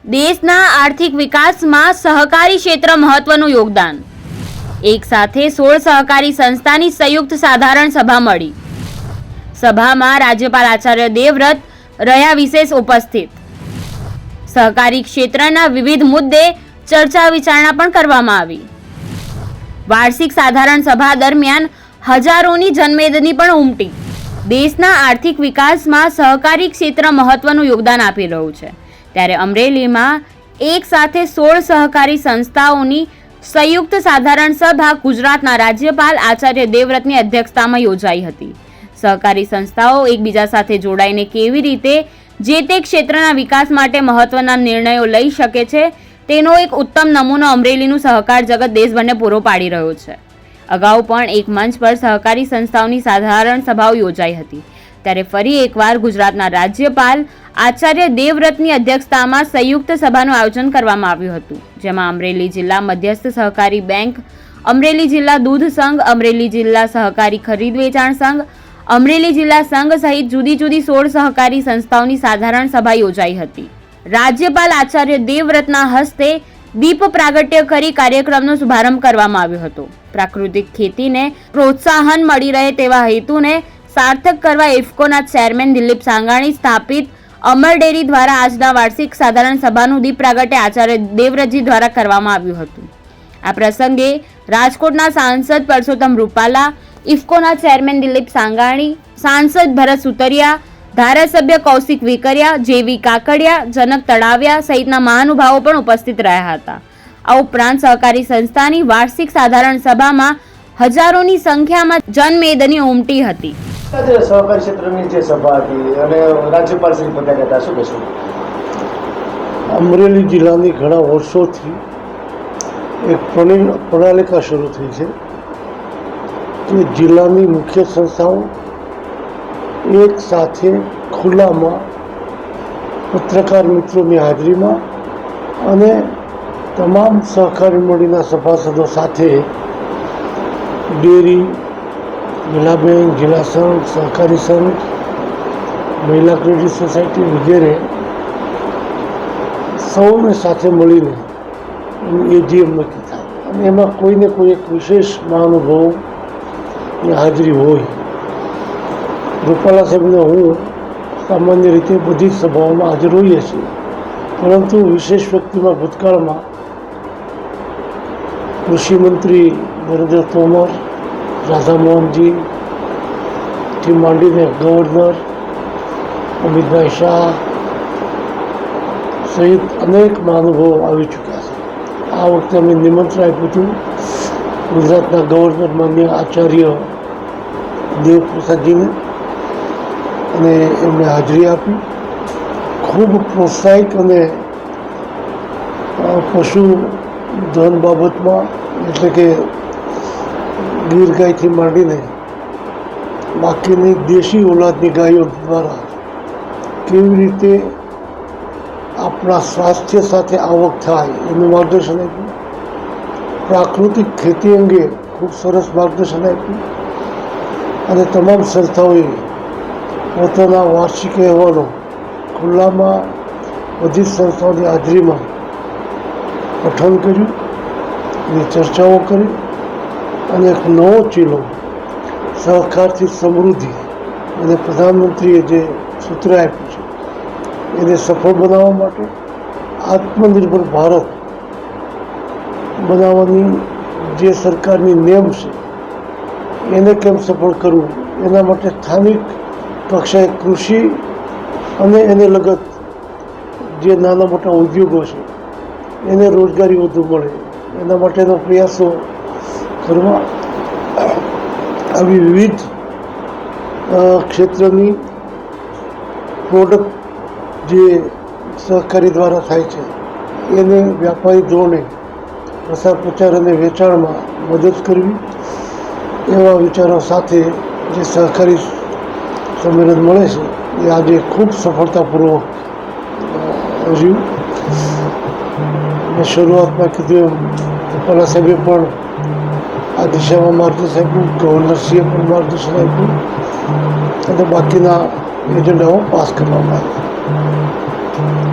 દેશના આર્થિક વિકાસમાં સહકારી ક્ષેત્ર મહત્વનું યોગદાન. એક સાથે 16 સહકારી સંસ્થાની સંયુક્ત સાધારણ સભા મળી. સભામાં રાજ્યપાલ આચાર્ય દેવવ્રત રહ્યા વિશેષ ઉપસ્થિત. સહકારી ક્ષેત્રના વિવિધ મુદ્દે ચર્ચા વિચારણા પણ કરવામાં આવી. વાર્ષિક સાધારણ સભા દરમિયાન હજારોની જનમેદની પણ ઉમટી. દેશના આર્થિક વિકાસમાં સહકારી ક્ષેત્ર મહત્વનું યોગદાન આપી રહ્યું છે, ત્યારે અમરેલીમાં એક સાથે 16 સહકારી સંસ્થાઓની સંયુક્ત સાધારણ સભા ગુજરાતના રાજ્યપાલ આચાર્ય દેવવ્રતની અધ્યક્ષતામાં યોજાઈ હતી. સહકારી સંસ્થાઓ એકબીજા સાથે જોડાઈને કેવી રીતે જે તે ક્ષેત્રના વિકાસ માટે મહત્વના નિર્ણયો લઈ શકે છે તેનો એક ઉત્તમ નમૂનો અમરેલીનું સહકાર જગત દેશભરને પૂરો પાડી રહ્યો છે. અગાઉ પણ એક મંચ પર સહકારી સંસ્થાઓની સાધારણ સભાઓ યોજાઈ હતી, ત્યારે ફરી એકવાર ગુજરાતના રાજ્યપાલ આચાર્ય દેવવ્રતની અધ્યક્ષતામાં સંયુક્ત સભાનું આયોજન કરવામાં આવ્યું હતું, જેમાં અમરેલી જિલ્લા મધ્યસ્થ સહકારી બેંક, અમરેલી જિલ્લા દૂધ સંઘ, અમરેલી જિલ્લા સહકારી ખરીદ વેચાણ સંઘ, અમરેલી જિલ્લા સંઘ સહિત જુદી જુદી 16 સહકારી સંસ્થાઓની સાધારણ સભા યોજાઈ હતી. રાજ્યપાલ આચાર્ય દેવવ્રતના હસ્તે દીપ પ્રાગટ્ય કરી કાર્યક્રમનો શુભારંભ કરવામાં આવ્યો હતો. પ્રાકૃતિક ખેતીને પ્રોત્સાહન મળી રહે તેવા હેતુને સાર્થક કરવા ઇફકોના ચેરમેન દિલીપ સાંગાણી સ્થાપિત અમર ડેરી દ્વારા આજના વાર્ષિક સાધારણ સભાનું દીપ પ્રાગટ્ય આચાર્ય દેવવ્રતજી દ્વારા કરવામાં આવ્યું હતું. આ પ્રસંગે રાજકોટના સાંસદ પરસોત્તમ રૂપાલા, ઇફકોના ચેરમેન દિલીપ સાંગાણી, સાંસદ ભરત સુતરિયા, ધારાસભ્ય કૌશિક વેકરિયા, જેવી કાકડિયા, જનક તળાવિયા સહિતના મહાનુભાવો પણ ઉપસ્થિત રહ્યા હતા. આ ઉપરાંત સહકારી સંસ્થાની વાર્ષિક સાધારણ સભામાં હજારોની સંખ્યામાં જનમેદની ઉમટી હતી. સહકારી ક્ષેત્રની જે સભા હતી અને રાજ્યપાલ શ્રી પધાર્યા હતા, શું કહેશો? અમરેલી જિલ્લાની ઘણા વર્ષોથી એક પ્રણાલિકા શરૂ થઈ છે કે જિલ્લાની મુખ્ય સંસ્થાઓ એક સાથે ખુલ્લામાં પત્રકાર મિત્રોની હાજરીમાં અને તમામ સહકારી મંડળીના સભાસદો સાથે ડેરી, જિલ્લા બેંક, જિલ્લા સંઘ, સહકારી સંઘ, મહિલા ક્રેડિટ સોસાયટી વગેરે સૌને સાથે મળીને એજીએમ નક્કી થાય અને એમાં કોઈને કોઈ એક વિશેષ મહાનુભાવની હાજરી હોય. રૂપાલા સાહેબને હું સામાન્ય રીતે બધી જ સભાઓમાં હાજર હોઈએ છીએ, પરંતુ વિશેષ વ્યક્તિમાં ભૂતકાળમાં કૃષિ મંત્રી નરેન્દ્ર તોમર, રાધામોહનજી થી માંડીને ગવર્નર અમિતભાઈ શાહ સહિત અનેક મહાનુભાવો આવી ચૂક્યા છે. આ વખતે અમે નિમંત્રણ આપ્યું હતું ગુજરાતના ગવર્નર માન્ય આચાર્ય દેવપ્રસાદજીને અને એમણે હાજરી આપી. ખૂબ પ્રોત્સાહિત અને પશુ ધન બાબતમાં એટલે કે ગીર ગાયથી માંડીને બાકીની દેશી ઓલાદની ગાયો દ્વારા કેવી રીતે આપણા સ્વાસ્થ્ય સાથે આવક થાય એનું માર્ગદર્શન આપ્યું. પ્રાકૃતિક ખેતી અંગે ખૂબ સરસ માર્ગદર્શન આપ્યું અને તમામ સંસ્થાઓએ પોતાના વાર્ષિક અહેવાલો ખુલ્લામાં બધી સંસ્થાઓની હાજરીમાં પઠન કર્યું અને ચર્ચાઓ કરી અને એક નવો ચીલો સહકારથી સમૃદ્ધિ અને પ્રધાનમંત્રીએ જે સૂત્ર આપ્યું છે એને સફળ બનાવવા માટે આત્મનિર્ભર ભારત બનાવવાની જે સરકારની નેમ છે એને કેમ સફળ કરવું, એના માટે સ્થાનિક કક્ષાએ કૃષિ અને એને લગત જે નાના મોટા ઉદ્યોગો છે એને રોજગારી વધુ મળે એના માટેના પ્રયાસો કરવા આવી વિવિધ ક્ષેત્રની પ્રોડક્ટ જે સહકારી દ્વારા થાય છે એને વ્યાપારી ધોરણે પ્રસાર પ્રચાર અને વેચાણમાં મદદ કરવી, એવા વિચારો સાથે જે સહકારી સંમેલન મળે છે એ આજે ખૂબ સફળતાપૂર્વક રહ્યું. મેં શરૂઆતમાં કીધું એમ રૂપાલા સાહેબે પણ આ દિશામાં માર્ગદર્શન આપ્યું, ગવર્નરશ્રીએ પણ માર્ગદર્શન આપ્યું અને બાકીના એજન્ડાઓ પાસ કરવામાં આવ્યા.